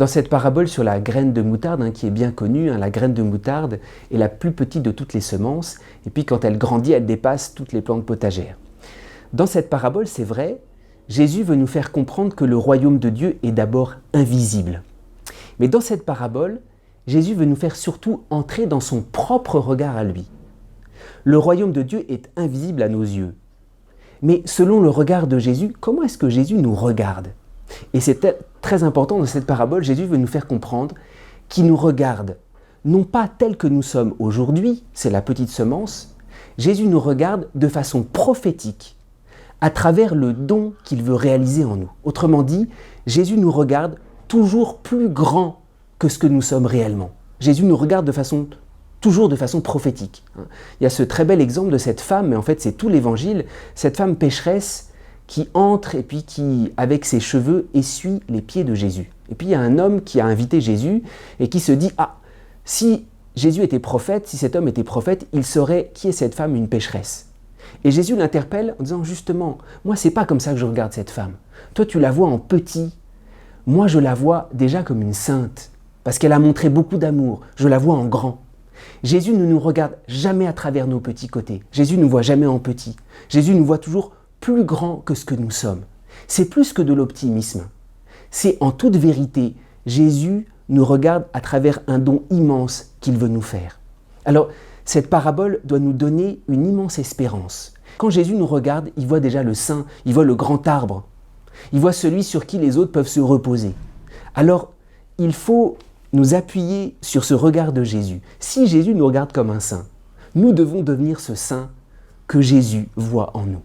Dans cette parabole sur la graine de moutarde, qui est bien connue, la graine de moutarde est la plus petite de toutes les semences, et puis quand elle grandit, elle dépasse toutes les plantes potagères. Dans cette parabole, c'est vrai, Jésus veut nous faire comprendre que le royaume de Dieu est d'abord invisible. Mais dans cette parabole, Jésus veut nous faire surtout entrer dans son propre regard à lui. Le royaume de Dieu est invisible à nos yeux. Mais selon le regard de Jésus, comment est-ce que Jésus nous regarde ? Et c'est très important dans cette parabole, Jésus veut nous faire comprendre qu'il nous regarde, non pas tel que nous sommes aujourd'hui, c'est la petite semence, Jésus nous regarde de façon prophétique, à travers le don qu'il veut réaliser en nous. Autrement dit, Jésus nous regarde toujours plus grand que ce que nous sommes réellement. Jésus nous regarde toujours de façon prophétique. Il y a ce très bel exemple de cette femme, mais en fait c'est tout l'évangile, cette femme pécheresse qui entre et puis qui, avec ses cheveux, essuie les pieds de Jésus. Et puis il y a un homme qui a invité Jésus et qui se dit « Ah, si Jésus était prophète, si cet homme était prophète, il saurait qui est cette femme, une pécheresse. » Et Jésus l'interpelle en disant « Justement, moi c'est pas comme ça que je regarde cette femme. Toi tu la vois en petit, moi je la vois déjà comme une sainte, parce qu'elle a montré beaucoup d'amour, je la vois en grand. » Jésus ne nous regarde jamais à travers nos petits côtés. Jésus ne nous voit jamais en petit. Jésus nous voit toujours plus grand que ce que nous sommes. C'est plus que de l'optimisme. C'est en toute vérité, Jésus nous regarde à travers un don immense qu'il veut nous faire. Alors, cette parabole doit nous donner une immense espérance. Quand Jésus nous regarde, il voit déjà le saint, il voit le grand arbre. Il voit celui sur qui les autres peuvent se reposer. Alors, il faut nous appuyer sur ce regard de Jésus. Si Jésus nous regarde comme un saint, nous devons devenir ce saint que Jésus voit en nous.